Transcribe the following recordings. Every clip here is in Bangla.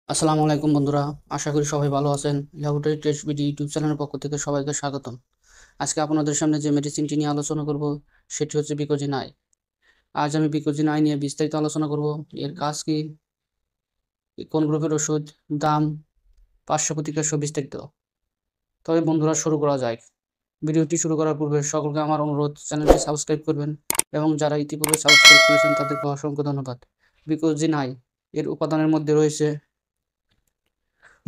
আসসালামু আলাইকুম বন্ধুরা, আশা করি সবাই ভালো আছেন। ল্যাবরেটরি টেস্ট বিডি ইউটিউব চ্যানেলের পক্ষ থেকে সবাইকে স্বাগতম। আজকে আপনাদের সামনে যে মেডিসিনটি নিয়ে আলোচনা করব সেটি হচ্ছে বিকোজিন আই। আজ আমি বিকোজিন আই নিয়ে বিস্তারিত আলোচনা করব। এর কাজ কি, কোন গ্রুপের ওষুধ, দাম, পার্শ্ব প্রতিক্রিয়া সহ বিস্তারিত। তবে বন্ধুরা, শুরু করা যায়। ভিডিওটি শুরু করার পূর্বে সকলকে আমার অনুরোধ, চ্যানেলটি সাবস্ক্রাইব করবেন এবং যারা ইতিপূর্বে সাবস্ক্রাইব করেছেন তাদেরকে অসংখ্য ধন্যবাদ। বিকোজিন আই এর উপাদানের মধ্যে রয়েছে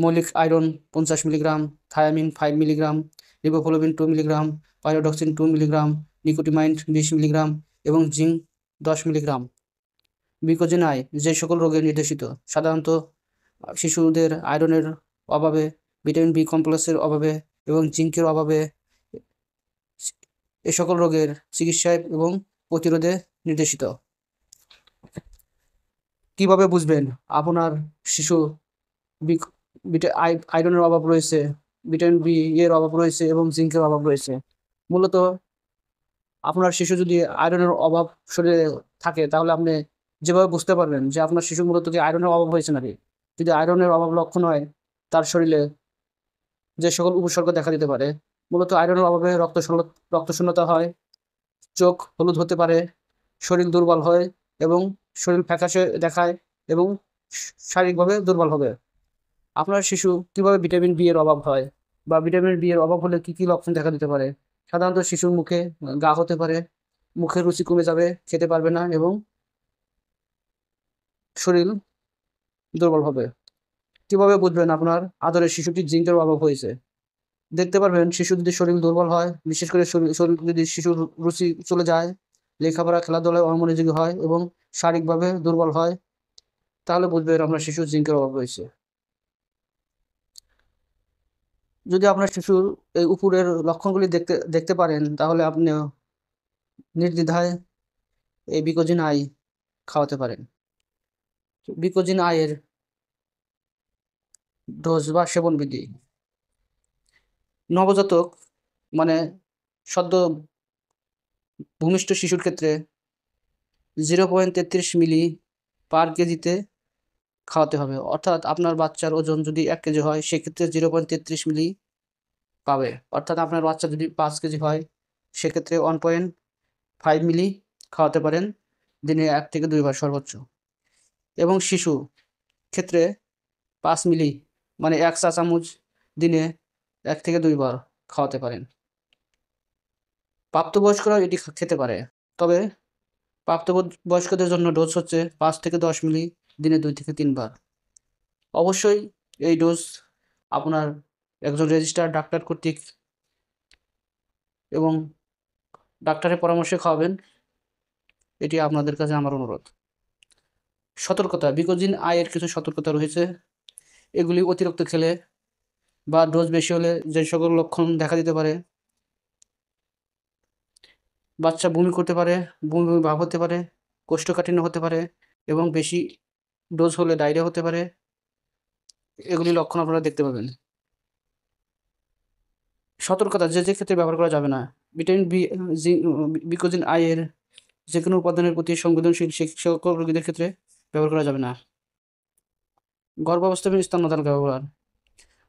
মৌলিক iron 50 milligram, thiamine 5 milligram, riboflavin 2 milligram, pyridoxine 2 milligram, nicotinamide 20 milligram এবং জিঙ্ক 10 মিলিগ্রাম। বিকোজিন আই যে সকল রোগে নির্দেশিত, সাধারণত শিশুদের আয়রনের অভাবে, ভিটামিন বি কমপ্লেক্সের অভাবে এবং জিঙ্কের অভাবে এ সকল রোগের চিকিৎসায় এবং প্রতিরোধে নির্দেশিত। কিভাবে বুঝবেন আপনার শিশু আয়রনের অভাব রয়েছে, ভিটামিন বি এর অভাব রয়েছে এবং জিঙ্কের অভাব রয়েছে? মূলত আপনার শিশু যদি আয়রনের অভাব শরীরে থাকে, তাহলে আপনি যেভাবে বুঝতে পারবেন যে আপনার শিশু মূলত কি আয়রনের অভাব হয়েছে নাকি। যদি আয়রনের অভাব লক্ষণ হয়, তার শরীরে যে সকল উপসর্গ দেখা দিতে পারে, মূলত আয়রনের অভাবে রক্তশূন্যতা হয়, চোখ হলুদ হতে পারে, শরীর দুর্বল হয় এবং শরীর ফ্যাকাশে দেখায় এবং শারীরিকভাবে দুর্বল হবে। আপনার শিশু কিভাবে ভিটামিন বি এর অভাব হয় বা ভিটামিন বি এর অভাব হলে কি কি লক্ষণ দেখা দিতে পারে? সাধারণত শিশুর মুখে ঘা হতে পারে, মুখের রুচি কমে যাবে, খেতে পারবে না এবং শরীর দুর্বল হবে। কিভাবে বুঝবেন আপনার আদরের শিশুটির জিঙ্কের অভাব হয়েছে? দেখতে পারবেন শিশু যদি শরীর দুর্বল হয়, বিশেষ করে শরীর যদি শিশুর রুচি চলে যায়, লেখাপড়া খেলাধুলায় অমনোযোগী হয় এবং শারীরিকভাবে দুর্বল হয়, তাহলে বুঝবেন আপনার শিশুর জিঙ্কের অভাব রয়েছে। যদি আপনার শিশুর এই উপরের লক্ষণগুলি দেখতে পারেন, তাহলে আপনি নির্দ্বিধায় এই বিকোজিন আই খাওয়াতে পারেন। বিকোজিন আই এর ডোজ বা সেবন বিধি: নবজাতক মানে সদ্য ভূমিষ্ঠ শিশুর ক্ষেত্রে 0.33 মিলি পার কেজিতে খাওয়াতে হবে। অর্থাৎ আপনার বাচ্চার ওজন যদি 1 কেজি হয়, সেক্ষেত্রে 0.33 মিলি পাবে। অর্থাৎ আপনার বাচ্চা যদি 5 কেজি হয়, সেক্ষেত্রে 1.5 মিলি খাওয়াতে পারেন, দিনে 1 থেকে 2 বার সর্বোচ্চ। এবং শিশু ক্ষেত্রে 5 মিলি মানে 1 চা চামচ দিনে 1 থেকে 2 বার খাওয়াতে পারেন। প্রাপ্তবয়স্করাও এটি খেতে পারে, তবে প্রাপ্তবয়স্কদের জন্য ডোজ হচ্ছে 5 থেকে 10 মিলি, দিনে 2 থেকে 3 বার। অবশ্যই এই ডোজ আপনার একজন রেজিস্টার্ড ডাক্তার কর্তৃক এবং ডাক্তারের পরামর্শে খাওয়াবেন, এটি আপনাদের কাছে আমার অনুরোধ। সতর্কতা: বিকোজিন আই এর কিছু সতর্কতা রয়েছে। এগুলি অতিরিক্ত খেলে বা ডোজ বেশি হলে যে সকল লক্ষণ দেখা দিতে পারে: বাচ্চা বমি করতে পারে, বমি ভাব হতে পারে, কোষ্ঠকাঠিন্য হতে পারে এবং বেশি ডোজ হলে ডায়রিয়া হতে পারে। এগুলি লক্ষণ আপনারা দেখতে পাবেন। সতর্কতা: যে ক্ষেত্রে ব্যবহার করা যাবে না। ভিটামিন বি বিকোজিন আই এর যে কোনো উপাদানের প্রতি সংবেদনশীল সেই সকল রোগীদের ক্ষেত্রে ব্যবহার করা যাবে না। গর্ভাবস্থা এবং স্তন্যদানকালে ব্যবহার: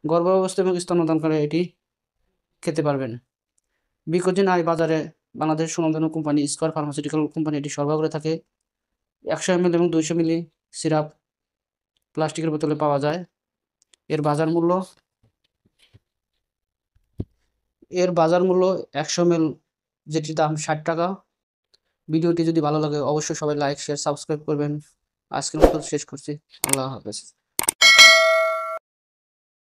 গর্ভাবস্থা এবং স্তন্যদানকালে এটি খেতে পারবেন। বিকোজিন আই বাজারে বাংলাদেশ সুনামধন্য কোম্পানি স্কয়ার ফার্মাসিউটিক্যাল কোম্পানি এটি সরবরাহ করে থাকে। 100 ml এবং 200 মিলি সিরাপ প্লাস্টিকের বোতলে পাওয়া যায়। এর বাজার মূল্য 100 ml, যেটির দাম 60 টাকা। ভিডিওটি যদি ভালো লাগে অবশ্যই সবাই লাইক, শেয়ার, সাবস্ক্রাইব করবেন। আজকের মতো শেষ করছি। আল্লাহ হাফেজ।